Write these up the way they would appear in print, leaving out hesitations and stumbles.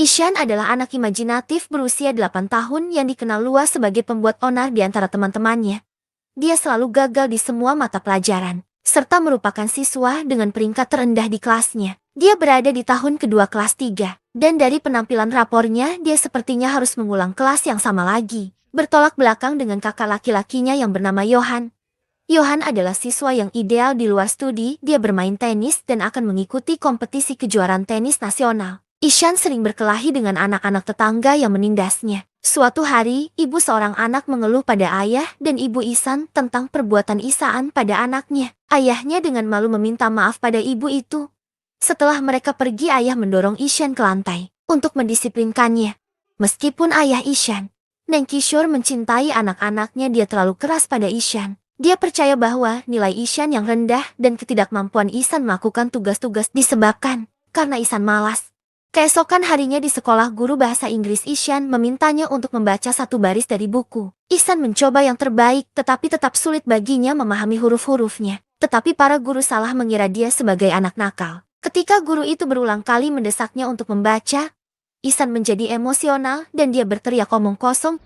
Ishan adalah anak imajinatif berusia 8 tahun yang dikenal luas sebagai pembuat onar di antara teman-temannya. Dia selalu gagal di semua mata pelajaran, serta merupakan siswa dengan peringkat terendah di kelasnya. Dia berada di tahun kedua kelas 3, dan dari penampilan rapornya dia sepertinya harus mengulang kelas yang sama lagi. Bertolak belakang dengan kakak laki-lakinya yang bernama Johan. Johan adalah siswa yang ideal di luar studi, dia bermain tenis dan akan mengikuti kompetisi kejuaraan tenis nasional. Ishan sering berkelahi dengan anak-anak tetangga yang menindasnya. Suatu hari, ibu seorang anak mengeluh pada ayah dan ibu Ishan tentang perbuatan Ishan pada anaknya. Ayahnya dengan malu meminta maaf pada ibu itu. Setelah mereka pergi, ayah mendorong Ishan ke lantai untuk mendisiplinkannya. Meskipun ayah Ishan, Neng Kishore mencintai anak-anaknya, dia terlalu keras pada Ishan. Dia percaya bahwa nilai Ishan yang rendah dan ketidakmampuan Ishan melakukan tugas-tugas disebabkan karena Ishan malas. Keesokan harinya di sekolah, guru bahasa Inggris Ishan memintanya untuk membaca satu baris dari buku. Ishan mencoba yang terbaik, tetapi tetap sulit baginya memahami huruf-hurufnya. Tetapi para guru salah mengira dia sebagai anak nakal. Ketika guru itu berulang kali mendesaknya untuk membaca, Ishan menjadi emosional dan dia berteriak omong kosong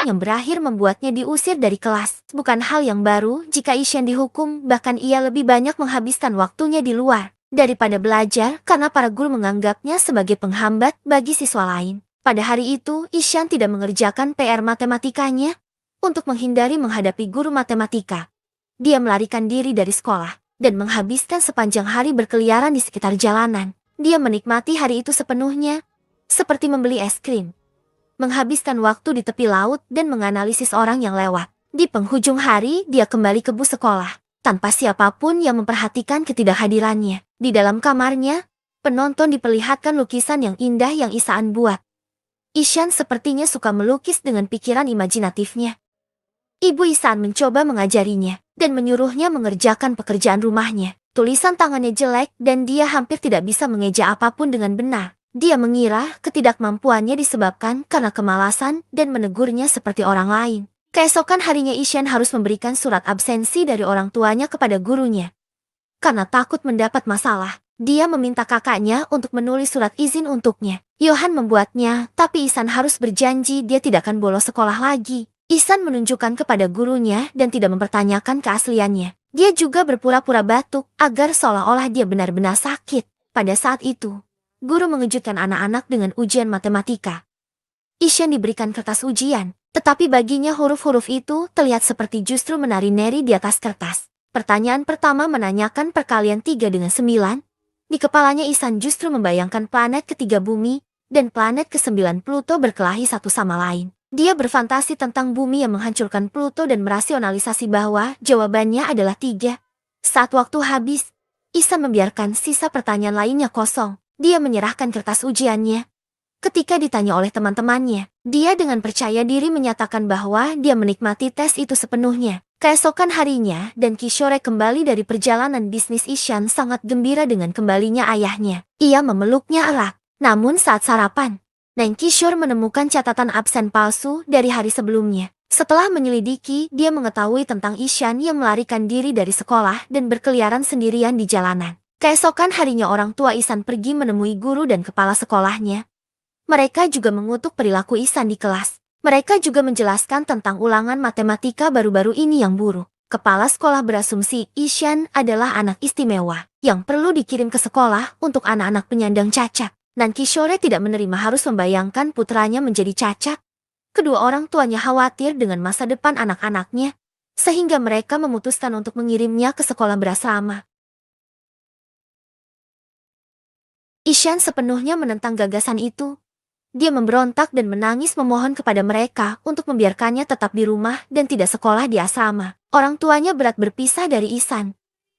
yang berakhir membuatnya diusir dari kelas. Bukan hal yang baru jika Ishan dihukum, bahkan ia lebih banyak menghabiskan waktunya di luar daripada belajar karena para guru menganggapnya sebagai penghambat bagi siswa lain. Pada hari itu, Ishan tidak mengerjakan PR matematikanya. Untuk menghindari menghadapi guru matematika, dia melarikan diri dari sekolah dan menghabiskan sepanjang hari berkeliaran di sekitar jalanan. Dia menikmati hari itu sepenuhnya, seperti membeli es krim, menghabiskan waktu di tepi laut dan menganalisis orang yang lewat. Di penghujung hari, dia kembali ke bus sekolah, tanpa siapapun yang memperhatikan ketidakhadirannya. Di dalam kamarnya, penonton diperlihatkan lukisan yang indah yang Ishan buat. Ishan sepertinya suka melukis dengan pikiran imajinatifnya. Ibu Ishan mencoba mengajarinya dan menyuruhnya mengerjakan pekerjaan rumahnya. Tulisan tangannya jelek dan dia hampir tidak bisa mengeja apapun dengan benar. Dia mengira ketidakmampuannya disebabkan karena kemalasan dan menegurnya seperti orang lain. Keesokan harinya Ishan harus memberikan surat absensi dari orang tuanya kepada gurunya. Karena takut mendapat masalah, dia meminta kakaknya untuk menulis surat izin untuknya. Johan membuatnya, tapi Ishan harus berjanji dia tidak akan bolos sekolah lagi. Ishan menunjukkan kepada gurunya dan tidak mempertanyakan keasliannya. Dia juga berpura-pura batuk agar seolah-olah dia benar-benar sakit. Pada saat itu, guru mengejutkan anak-anak dengan ujian matematika. Ishan diberikan kertas ujian, tetapi baginya huruf-huruf itu terlihat seperti justru menari-nari di atas kertas. Pertanyaan pertama menanyakan perkalian 3 dengan 9. Di kepalanya Ishan justru membayangkan planet ketiga bumi dan planet ke-9 Pluto berkelahi satu sama lain. Dia berfantasi tentang bumi yang menghancurkan Pluto dan merasionalisasi bahwa jawabannya adalah 3. Saat waktu habis, Ishan membiarkan sisa pertanyaan lainnya kosong. Dia menyerahkan kertas ujiannya. Ketika ditanya oleh teman-temannya, dia dengan percaya diri menyatakan bahwa dia menikmati tes itu sepenuhnya. Keesokan harinya, dan Kishore kembali dari perjalanan bisnis. Ishan sangat gembira dengan kembalinya ayahnya. Ia memeluknya erat. Namun saat sarapan, Neng Kishore menemukan catatan absen palsu dari hari sebelumnya. Setelah menyelidiki, dia mengetahui tentang Ishan yang melarikan diri dari sekolah dan berkeliaran sendirian di jalanan. Keesokan harinya orang tua Ishan pergi menemui guru dan kepala sekolahnya. Mereka juga mengutuk perilaku Ishan di kelas. Mereka juga menjelaskan tentang ulangan matematika baru-baru ini yang buruk. Kepala sekolah berasumsi Ishan adalah anak istimewa yang perlu dikirim ke sekolah untuk anak-anak penyandang cacat. Nan Kishore tidak menerima harus membayangkan putranya menjadi cacat. Kedua orang tuanya khawatir dengan masa depan anak-anaknya, sehingga mereka memutuskan untuk mengirimnya ke sekolah berasrama. Ishan sepenuhnya menentang gagasan itu. Dia memberontak dan menangis memohon kepada mereka untuk membiarkannya tetap di rumah dan tidak sekolah di asrama. Orang tuanya berat berpisah dari Ishan,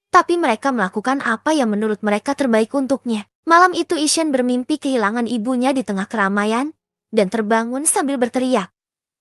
tapi mereka melakukan apa yang menurut mereka terbaik untuknya. Malam itu Ishan bermimpi kehilangan ibunya di tengah keramaian dan terbangun sambil berteriak,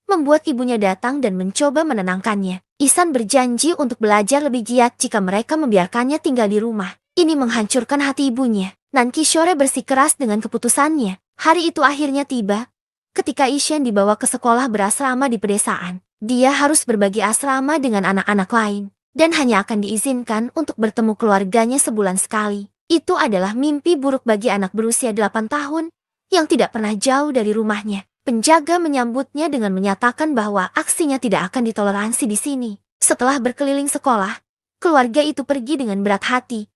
membuat ibunya datang dan mencoba menenangkannya. Ishan berjanji untuk belajar lebih giat jika mereka membiarkannya tinggal di rumah. Ini menghancurkan hati ibunya. Nan Kishore bersikeras dengan keputusannya. Hari itu akhirnya tiba, ketika Ishan dibawa ke sekolah berasrama di pedesaan. Dia harus berbagi asrama dengan anak-anak lain, dan hanya akan diizinkan untuk bertemu keluarganya sebulan sekali. Itu adalah mimpi buruk bagi anak berusia 8 tahun yang tidak pernah jauh dari rumahnya. Penjaga menyambutnya dengan menyatakan bahwa aksinya tidak akan ditoleransi di sini. Setelah berkeliling sekolah, keluarga itu pergi dengan berat hati.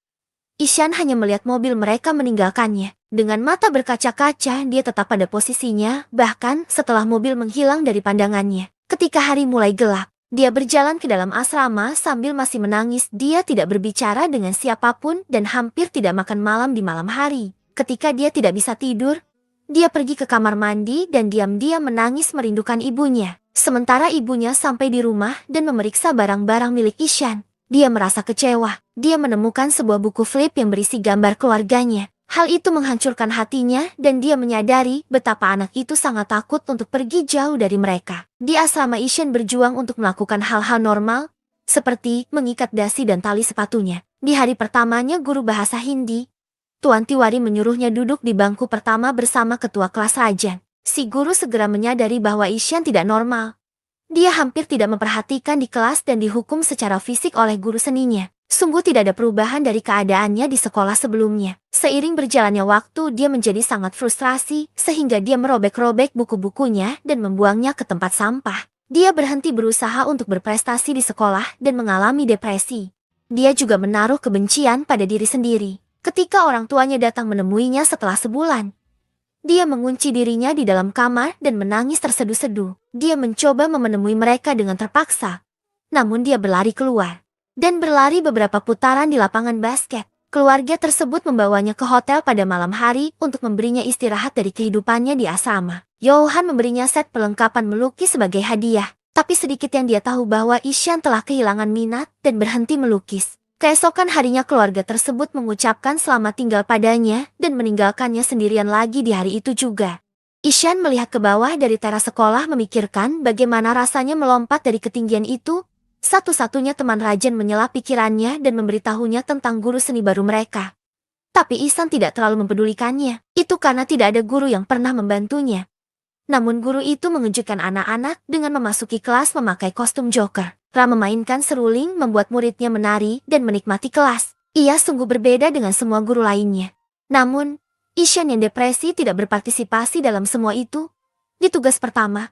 Ishan hanya melihat mobil mereka meninggalkannya. Dengan mata berkaca-kaca, dia tetap pada posisinya, bahkan setelah mobil menghilang dari pandangannya. Ketika hari mulai gelap, dia berjalan ke dalam asrama sambil masih menangis. Dia tidak berbicara dengan siapapun dan hampir tidak makan malam di malam hari. Ketika dia tidak bisa tidur, dia pergi ke kamar mandi dan diam-diam menangis merindukan ibunya. Sementara ibunya sampai di rumah dan memeriksa barang-barang milik Ishan. Dia merasa kecewa. Dia menemukan sebuah buku flip yang berisi gambar keluarganya. Hal itu menghancurkan hatinya dan dia menyadari betapa anak itu sangat takut untuk pergi jauh dari mereka. Di asrama Ishan berjuang untuk melakukan hal-hal normal, seperti mengikat dasi dan tali sepatunya. Di hari pertamanya guru bahasa Hindi, Tuan Tiwari menyuruhnya duduk di bangku pertama bersama ketua kelas Rajan. Si guru segera menyadari bahwa Ishan tidak normal. Dia hampir tidak memperhatikan di kelas dan dihukum secara fisik oleh guru seninya. Sungguh tidak ada perubahan dari keadaannya di sekolah sebelumnya. Seiring berjalannya waktu, dia menjadi sangat frustrasi sehingga dia merobek-robek buku-bukunya dan membuangnya ke tempat sampah. Dia berhenti berusaha untuk berprestasi di sekolah dan mengalami depresi. Dia juga menaruh kebencian pada diri sendiri. Ketika orang tuanya datang menemuinya setelah sebulan, dia mengunci dirinya di dalam kamar dan menangis terseduh-seduh. Dia mencoba menemui mereka dengan terpaksa. Namun dia berlari keluar dan berlari beberapa putaran di lapangan basket. Keluarga tersebut membawanya ke hotel pada malam hari untuk memberinya istirahat dari kehidupannya di asrama. Johan memberinya set perlengkapan melukis sebagai hadiah. Tapi sedikit yang dia tahu bahwa Ishan telah kehilangan minat dan berhenti melukis. Keesokan harinya keluarga tersebut mengucapkan selamat tinggal padanya dan meninggalkannya sendirian lagi di hari itu juga. Ishan melihat ke bawah dari teras sekolah memikirkan bagaimana rasanya melompat dari ketinggian itu. Satu-satunya teman Rajan menyela pikirannya dan memberitahunya tentang guru seni baru mereka. Tapi Ihsan tidak terlalu mempedulikannya. Itu karena tidak ada guru yang pernah membantunya. Namun guru itu mengejutkan anak-anak dengan memasuki kelas memakai kostum Joker. Ram memainkan seruling membuat muridnya menari dan menikmati kelas. Ia sungguh berbeda dengan semua guru lainnya. Namun, Ishan yang depresi tidak berpartisipasi dalam semua itu. Di tugas pertama,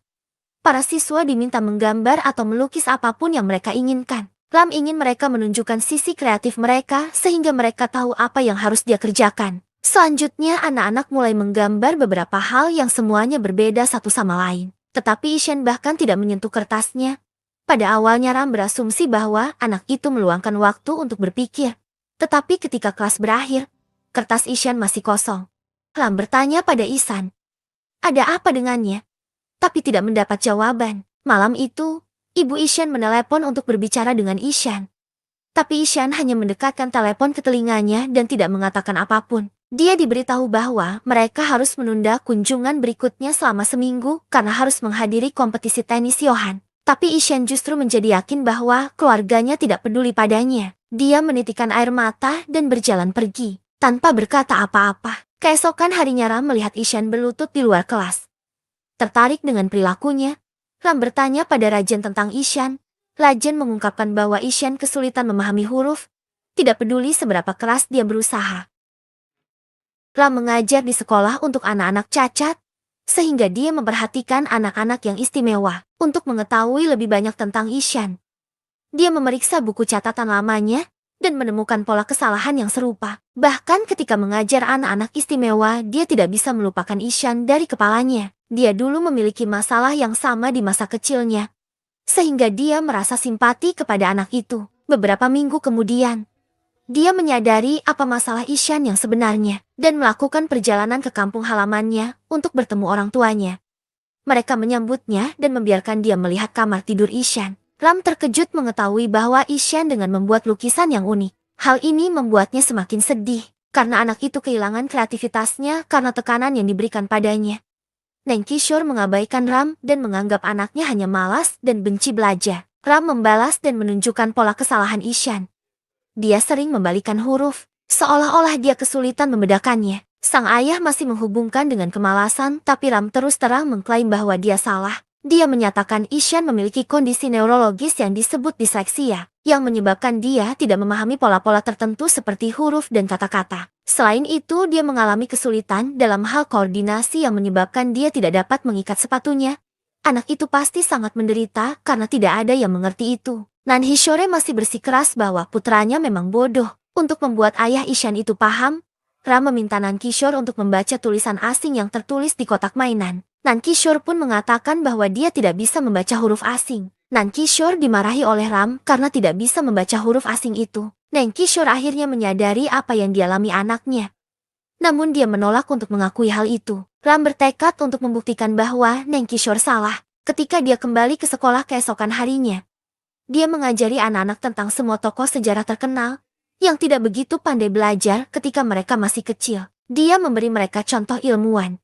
para siswa diminta menggambar atau melukis apapun yang mereka inginkan. Ram ingin mereka menunjukkan sisi kreatif mereka sehingga mereka tahu apa yang harus dia kerjakan. Selanjutnya, anak-anak mulai menggambar beberapa hal yang semuanya berbeda satu sama lain. Tetapi Ishan bahkan tidak menyentuh kertasnya. Pada awalnya Ram berasumsi bahwa anak itu meluangkan waktu untuk berpikir. Tetapi ketika kelas berakhir, kertas Ishan masih kosong. Ram bertanya pada Ihsan, ada apa dengannya? Tapi tidak mendapat jawaban. Malam itu, ibu Ishan menelepon untuk berbicara dengan Ishan. Tapi Ishan hanya mendekatkan telepon ke telinganya dan tidak mengatakan apapun. Dia diberitahu bahwa mereka harus menunda kunjungan berikutnya selama seminggu karena harus menghadiri kompetisi tenis Johan. Tapi Ishan justru menjadi yakin bahwa keluarganya tidak peduli padanya. Dia menitikkan air mata dan berjalan pergi, tanpa berkata apa-apa. Keesokan harinya Ram melihat Ishan berlutut di luar kelas. Tertarik dengan perilakunya, Ram bertanya pada Rajan tentang Ishan. Rajan mengungkapkan bahwa Ishan kesulitan memahami huruf, tidak peduli seberapa keras dia berusaha. Ram mengajar di sekolah untuk anak-anak cacat, sehingga dia memperhatikan anak-anak yang istimewa. Untuk mengetahui lebih banyak tentang Ishan, dia memeriksa buku catatan lamanya dan menemukan pola kesalahan yang serupa. Bahkan ketika mengajar anak-anak istimewa, dia tidak bisa melupakan Ishan dari kepalanya. Dia dulu memiliki masalah yang sama di masa kecilnya, sehingga dia merasa simpati kepada anak itu. Beberapa minggu kemudian, dia menyadari apa masalah Ishan yang sebenarnya dan melakukan perjalanan ke kampung halamannya untuk bertemu orang tuanya. Mereka menyambutnya dan membiarkan dia melihat kamar tidur Ishan. Ram terkejut mengetahui bahwa Ishan dengan membuat lukisan yang unik. Hal ini membuatnya semakin sedih, karena anak itu kehilangan kreativitasnya karena tekanan yang diberikan padanya. Neng Kishore mengabaikan Ram dan menganggap anaknya hanya malas dan benci belajar. Ram membalas dan menunjukkan pola kesalahan Ishan. Dia sering membalikan huruf, seolah-olah dia kesulitan membedakannya. Sang ayah masih menghubungkan dengan kemalasan, tapi Ram terus terang mengklaim bahwa dia salah. Dia menyatakan Ishan memiliki kondisi neurologis yang disebut disleksia, yang menyebabkan dia tidak memahami pola-pola tertentu seperti huruf dan kata-kata. Selain itu, dia mengalami kesulitan dalam hal koordinasi yang menyebabkan dia tidak dapat mengikat sepatunya. Anak itu pasti sangat menderita karena tidak ada yang mengerti itu. Nanhishore masih bersikeras bahwa putranya memang bodoh. Untuk membuat ayah Ishan itu paham, Ram meminta Nankishore untuk membaca tulisan asing yang tertulis di kotak mainan. Nankishore pun mengatakan bahwa dia tidak bisa membaca huruf asing. Nankishore dimarahi oleh Ram karena tidak bisa membaca huruf asing itu. Nankishore akhirnya menyadari apa yang dialami anaknya. Namun dia menolak untuk mengakui hal itu. Ram bertekad untuk membuktikan bahwa Nankishore salah. Ketika dia kembali ke sekolah keesokan harinya, dia mengajari anak-anak tentang semua tokoh sejarah terkenal yang tidak begitu pandai belajar ketika mereka masih kecil. Dia memberi mereka contoh ilmuwan,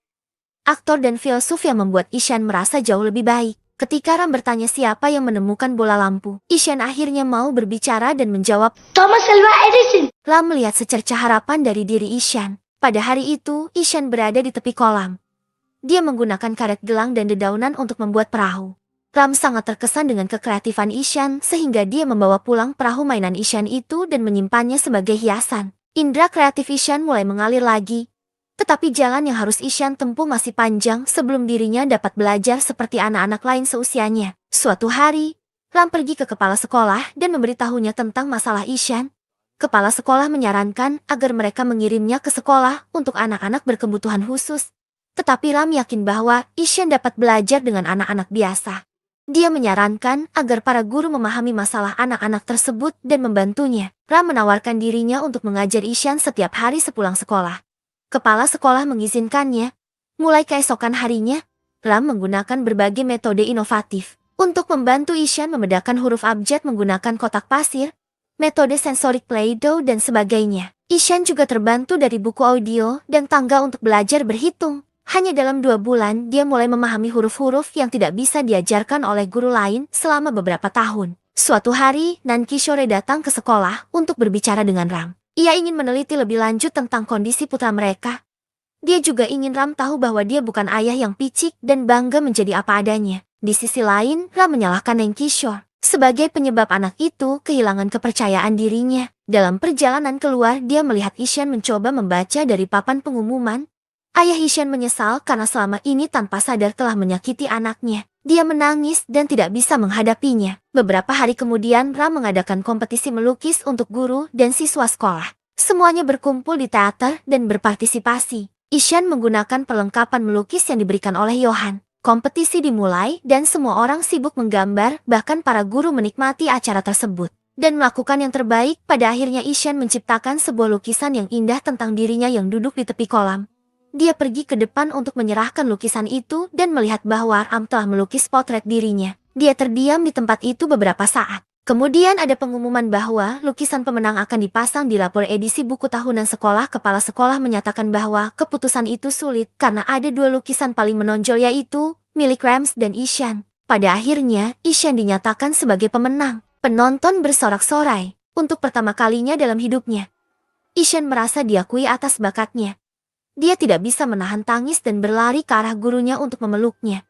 aktor dan filsuf yang membuat Ishan merasa jauh lebih baik. Ketika Ram bertanya siapa yang menemukan bola lampu, Ishan akhirnya mau berbicara dan menjawab, Thomas Alva Edison. Ram melihat secercah harapan dari diri Ishan. Pada hari itu, Ishan berada di tepi kolam. Dia menggunakan karet gelang dan dedaunan untuk membuat perahu. Ram sangat terkesan dengan kekreatifan Ishan sehingga dia membawa pulang perahu mainan Ishan itu dan menyimpannya sebagai hiasan. Indra kreatif Ishan mulai mengalir lagi. Tetapi jalan yang harus Ishan tempuh masih panjang sebelum dirinya dapat belajar seperti anak-anak lain seusianya. Suatu hari, Ram pergi ke kepala sekolah dan memberitahunya tentang masalah Ishan. Kepala sekolah menyarankan agar mereka mengirimnya ke sekolah untuk anak-anak berkebutuhan khusus. Tetapi Ram yakin bahwa Ishan dapat belajar dengan anak-anak biasa. Dia menyarankan agar para guru memahami masalah anak-anak tersebut dan membantunya. Ram menawarkan dirinya untuk mengajar Ishan setiap hari sepulang sekolah. Kepala sekolah mengizinkannya. Mulai keesokan harinya, Ram menggunakan berbagai metode inovatif untuk membantu Ishan membedakan huruf abjad menggunakan kotak pasir, metode sensorik Play-Doh dan sebagainya. Ishan juga terbantu dari buku audio dan tangga untuk belajar berhitung. Hanya dalam 2 bulan, dia mulai memahami huruf-huruf yang tidak bisa diajarkan oleh guru lain selama beberapa tahun. Suatu hari, Nankishore datang ke sekolah untuk berbicara dengan Ram. Ia ingin meneliti lebih lanjut tentang kondisi putra mereka. Dia juga ingin Ram tahu bahwa dia bukan ayah yang picik dan bangga menjadi apa adanya. Di sisi lain, Ram menyalahkan Nankishore sebagai penyebab anak itu kehilangan kepercayaan dirinya. Dalam perjalanan keluar, dia melihat Ishan mencoba membaca dari papan pengumuman. Ayah Ishan menyesal karena selama ini tanpa sadar telah menyakiti anaknya. Dia menangis dan tidak bisa menghadapinya. Beberapa hari kemudian, Ram mengadakan kompetisi melukis untuk guru dan siswa sekolah. Semuanya berkumpul di teater dan berpartisipasi. Ishan menggunakan perlengkapan melukis yang diberikan oleh Johan. Kompetisi dimulai dan semua orang sibuk menggambar, bahkan para guru menikmati acara tersebut. Dan melakukan yang terbaik, pada akhirnya Ishan menciptakan sebuah lukisan yang indah tentang dirinya yang duduk di tepi kolam. Dia pergi ke depan untuk menyerahkan lukisan itu dan melihat bahwa Ram telah melukis potret dirinya. Dia terdiam di tempat itu beberapa saat. Kemudian ada pengumuman bahwa lukisan pemenang akan dipasang di lapor edisi buku tahunan sekolah. Kepala sekolah menyatakan bahwa keputusan itu sulit karena ada 2 lukisan paling menonjol yaitu milik Rams dan Ishan. Pada akhirnya, Ishan dinyatakan sebagai pemenang. Penonton bersorak-sorai. Untuk pertama kalinya dalam hidupnya, Ishan merasa diakui atas bakatnya. Dia tidak bisa menahan tangis dan berlari ke arah gurunya untuk memeluknya.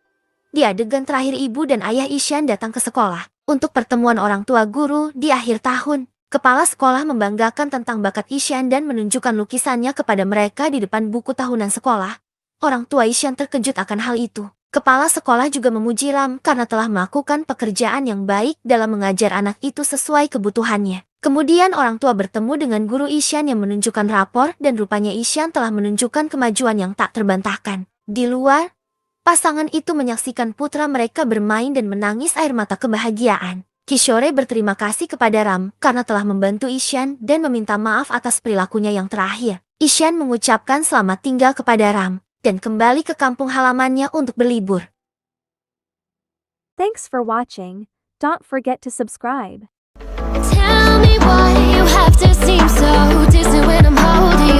Di adegan terakhir, ibu dan ayah Ishan datang ke sekolah untuk pertemuan orang tua guru di akhir tahun. Kepala sekolah membanggakan tentang bakat Ishan dan menunjukkan lukisannya kepada mereka di depan buku tahunan sekolah. Orang tua Ishan terkejut akan hal itu. Kepala sekolah juga memuji Ram karena telah melakukan pekerjaan yang baik dalam mengajar anak itu sesuai kebutuhannya. Kemudian orang tua bertemu dengan guru Ishan yang menunjukkan rapor dan rupanya Ishan telah menunjukkan kemajuan yang tak terbantahkan. Di luar, pasangan itu menyaksikan putra mereka bermain dan menangis air mata kebahagiaan. Kishore berterima kasih kepada Ram karena telah membantu Ishan dan meminta maaf atas perilakunya yang terakhir. Ishan mengucapkan selamat tinggal kepada Ram dan kembali ke kampung halamannya untuk berlibur. Thanks for watching. Don't forget to subscribe. Tell me why you have to seem so distant when I'm holding you.